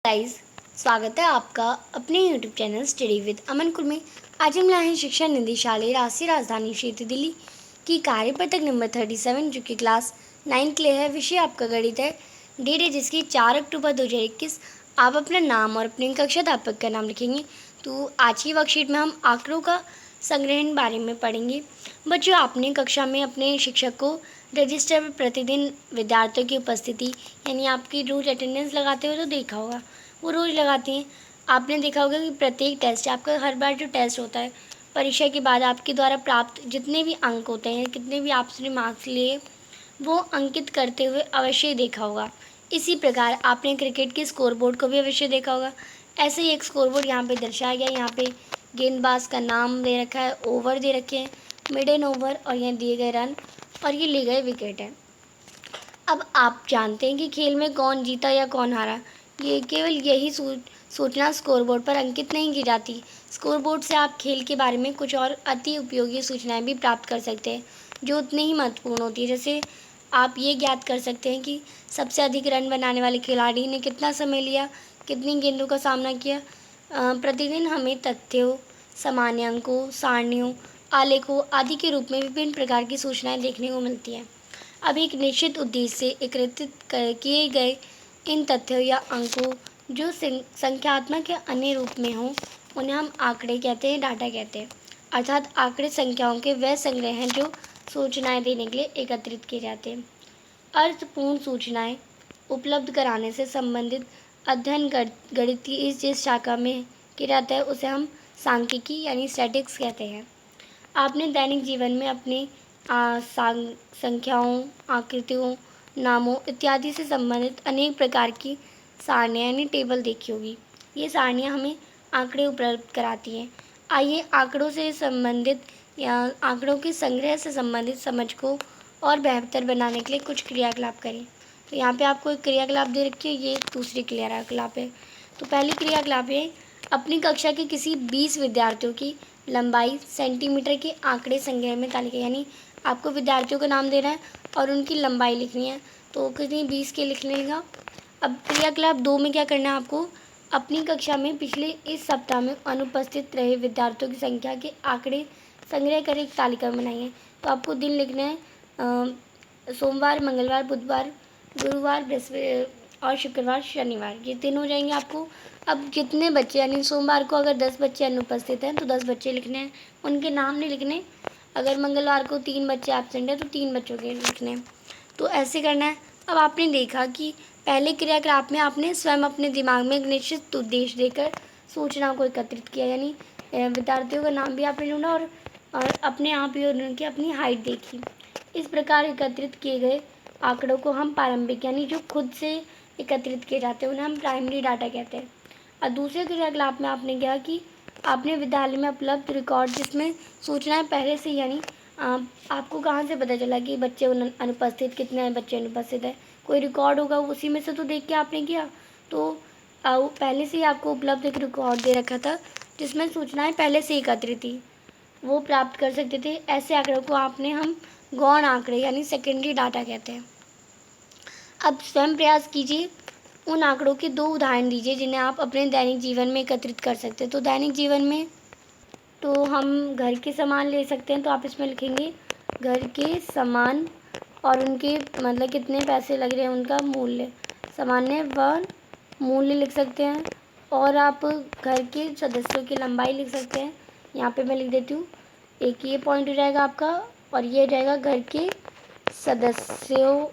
Guys, स्वागत है आपका अपने यूट्यूब चैनल स्टडी विद अमन कुल में। आज हम लाए हैं शिक्षा निदेशालय राष्ट्रीय राजधानी क्षेत्र दिल्ली की कार्य पत्रक नंबर 37 जो कि क्लास 9 के लिए है। विषय आपका गणित है। डेट है जिसकी 4 अक्टूबर 2021। आप अपना नाम और अपने कक्षा अध्यापक का नाम लिखेंगे। तो आज की वर्कशीट में हम आंकड़ों का संग्रहण बारे में पढ़ेंगे। बच्चों, आपने कक्षा में अपने शिक्षक को रजिस्टर पर प्रतिदिन विद्यार्थियों की उपस्थिति यानी आपकी रोज अटेंडेंस लगाते हुए तो देखा होगा। वो रोज़ लगाती हैं। आपने देखा होगा कि प्रत्येक टेस्ट आपका हर बार जो टेस्ट होता है परीक्षा के बाद आपके द्वारा प्राप्त जितने भी अंक होते हैं, कितने भी आपने मार्क्स लिए, वो अंकित करते हुए अवश्य देखा होगा। इसी प्रकार आपने क्रिकेट के स्कोर बोर्ड को भी अवश्य देखा होगा। ऐसे ही एक स्कोर बोर्ड यहाँ पे दर्शाया गया है। यहाँ पे गेंदबाज का नाम दे रखा है, ओवर दे रखे हैं, मिडन ओवर और यहाँ दिए गए रन और ये लिए गए विकेट है। अब आप जानते हैं कि खेल में कौन जीता या कौन हारा। ये केवल यही सूचना स्कोरबोर्ड पर अंकित नहीं की जाती। स्कोरबोर्ड से आप खेल के बारे में कुछ और अति उपयोगी सूचनाएं भी प्राप्त कर सकते हैं जो उतनी ही महत्वपूर्ण होती है। जैसे आप ये ज्ञात कर सकते हैं कि सबसे अधिक रन बनाने वाले खिलाड़ी ने कितना समय लिया, कितनी गेंदों का सामना किया। प्रतिदिन हमें तथ्यों, सामान्य अंकों, सारणियों, आलेखों आदि के रूप में विभिन्न प्रकार की सूचनाएं देखने को मिलती हैं। अब एक निश्चित उद्देश्य से एकत्रित किए गए इन तथ्यों या अंकों जो संख्यात्मक या अन्य रूप में हों, उन्हें हम आंकड़े कहते हैं, डाटा कहते हैं। अर्थात आंकड़े संख्याओं के वह संग्रह हैं जो सूचनाएं देने के लिए एकत्रित किए जाते हैं। अर्थपूर्ण सूचनाएं उपलब्ध कराने से संबंधित अध्ययन गणित की इस जिस शाखा में किया जाता है उसे हम सांख्यिकी यानी स्टैटिक्स कहते हैं। आपने दैनिक जीवन में अपने संख्याओं, आकृतियों, नामों इत्यादि से संबंधित अनेक प्रकार की सारणियाँ यानी टेबल देखी होगी। ये सारणियाँ हमें आंकड़े उपलब्ध कराती हैं। आइए आंकड़ों से संबंधित या आंकड़ों के संग्रह से संबंधित समझ को और बेहतर बनाने के लिए कुछ क्रियाकलाप करें। तो यहाँ पे आपको एक क्रियाकलाप दे रखी है, ये दूसरी क्रियाकलाप है। तो पहली क्रियाकलाप है अपनी कक्षा के किसी 20 विद्यार्थियों की लंबाई सेंटीमीटर के आंकड़े संग्रह में तालिका, यानी आपको विद्यार्थियों का नाम देना है और उनकी लंबाई लिखनी है। तो कितनी 20 के लिख लेगा। अब क्रियाकलाप 2 में क्या करना है आपको, अपनी कक्षा में पिछले इस सप्ताह में अनुपस्थित रहे विद्यार्थियों की संख्या के आंकड़े संग्रह कर एक तालिका बनाइए। तो आपको दिन लिखना है सोमवार, मंगलवार, बुधवार, गुरुवार, बृहस्पति और शुक्रवार, शनिवार, ये 3 हो जाएंगे आपको। अब जितने बच्चे यानी सोमवार को अगर 10 बच्चे अनुपस्थित हैं तो 10 बच्चे लिखने हैं, उनके नाम नहीं लिखने। अगर मंगलवार को 3 बच्चे एब्सेंट हैं तो 3 बच्चों के लिखने हैं। तो ऐसे करना है। अब आपने देखा कि पहले क्रियाकलाप में आपने स्वयं अपने दिमाग में एक निश्चित उद्देश्य देकर सूचना को एकत्रित किया, यानी विद्यार्थियों का नाम भी आपने ढूंढा और अपने आप ही उनकी अपनी हाइट देखी। इस प्रकार एकत्रित किए गए आंकड़ों को हम प्रारंभिक यानी जो खुद से एकत्रित किए जाते हैं उन्हें हम प्राइमरी डाटा कहते हैं। और दूसरे क्रियाकलाप में आपने किया कि आपने विद्यालय में उपलब्ध रिकॉर्ड जिसमें सूचनाएं पहले से यानी आपको कहाँ से पता चला कि बच्चे अनुपस्थित, कितने बच्चे अनुपस्थित है, कोई रिकॉर्ड होगा उसी में से तो देख के आपने किया। तो पहले से ही आपको उपलब्ध एक रिकॉर्ड दे रखा था जिसमें सूचनाएं पहले से एकत्रित थी, वो प्राप्त कर सकते थे। ऐसे आंकड़ों को आपने हम गौण आंकड़े यानी सेकेंडरी डाटा कहते हैं। अब स्वयं प्रयास कीजिए, उन आंकड़ों के 2 उदाहरण दीजिए जिन्हें आप अपने दैनिक जीवन में एकत्रित कर सकते हैं। तो दैनिक जीवन में तो हम घर के सामान ले सकते हैं, तो आप इसमें लिखेंगे घर के सामान और उनके मतलब कितने पैसे लग रहे हैं, उनका मूल्य, सामान्य व मूल्य लिख सकते हैं। और आप घर के सदस्यों की लंबाई लिख सकते हैं। यहाँ पे मैं लिख देती हूँ, एक ये पॉइंट हो जाएगा आपका और ये हो जाएगा घर के सदस्यों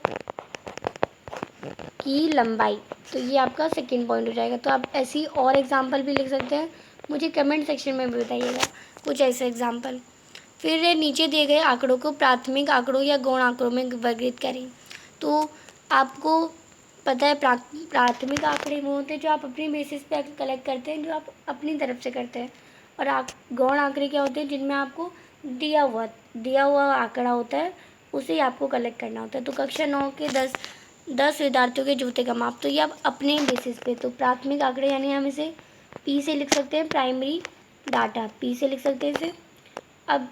की लंबाई। तो ये आपका सेकेंड पॉइंट हो जाएगा। तो आप ऐसी और एग्जांपल भी लिख सकते हैं, मुझे कमेंट सेक्शन में भी बताइएगा कुछ ऐसे एग्जांपल। फिर नीचे दिए गए आंकड़ों को प्राथमिक आंकड़ों या गौण आंकड़ों में वर्गीकृत करें। तो आपको पता है प्राथमिक आंकड़े वो होते हैं जो आप अपनी बेसिस पे कलेक्ट करते हैं, जो आप अपनी तरफ से करते हैं। और गौण आंकड़े क्या होते हैं, जिनमें आपको दिया हुआ आंकड़ा होता है उसे आपको कलेक्ट करना होता है। तो कक्षा 9 के 10 विद्यार्थियों के जूते का माप, तो ये आप अपने बेसिस पे, तो प्राथमिक आंकड़े यानी हम इसे पी से लिख सकते हैं, प्राइमरी डाटा पी से लिख सकते हैं इसे। अब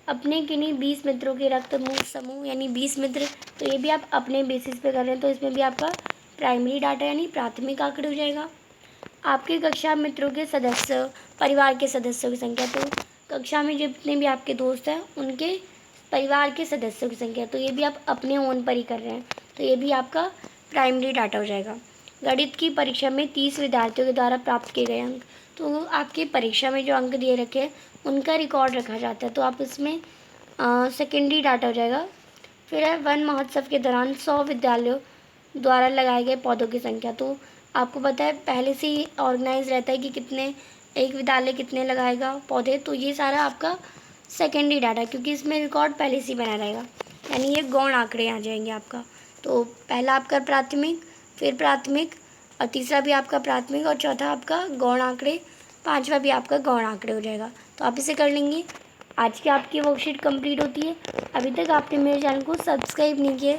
अपने किन्हीं 20 मित्रों के रक्त समूह यानी 20 मित्र, तो ये भी आप अपने बेसिस पे कर रहे हैं, तो इसमें भी आपका प्राइमरी डाटा यानी प्राथमिक आंकड़े हो जाएगा। आपके कक्षा मित्रों के सदस्य, परिवार के सदस्यों की संख्या। तो कक्षा में जितने भी आपके दोस्त हैं उनके परिवार के सदस्यों की संख्या। तो ये भी आप अपने ओन पर ही कर रहे हैं, तो ये भी आपका प्राइमरी डाटा हो जाएगा। गणित की परीक्षा में 30 विद्यार्थियों के द्वारा प्राप्त किए गए अंक। तो आपकी परीक्षा में जो अंक दिए रखे हैं उनका रिकॉर्ड रखा जाता है, तो आप इसमें सेकेंडरी डाटा हो जाएगा। फिर है वन महोत्सव के दौरान 100 विद्यालयों द्वारा लगाए गए पौधों की संख्या। तो आपको पता है पहले से ही ऑर्गेनाइज रहता है कि कितने, एक विद्यालय कितने लगाएगा पौधे। तो ये सारा आपका सेकेंडरी डाटा, क्योंकि इसमें रिकॉर्ड पहले से ही बना रहेगा, यानी ये गौण आंकड़े आ जाएंगे आपका। तो पहला आपका प्राथमिक, फिर प्राथमिक, और तीसरा भी आपका प्राथमिक, और चौथा आपका गौण आंकड़े, पांचवा भी आपका गौण आंकड़े हो जाएगा। तो आप इसे कर लेंगे। आज की आपकी वर्कशीट कंप्लीट होती है। अभी तक आपने मेरे चैनल को सब्सक्राइब नहीं किया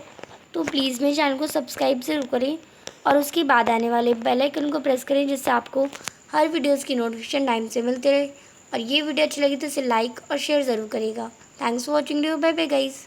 तो प्लीज़ मेरे चैनल को सब्सक्राइब ज़रूर करें और उसके बाद आने वाले बेल आइकन को प्रेस करें, जिससे आपको हर वीडियोज़ की नोटिफिकेशन टाइम से मिलते रहे। और ये वीडियो अच्छी लगी तो इसे लाइक और शेयर ज़रूर करिएगा। Thanks for watching video. Bye bye guys.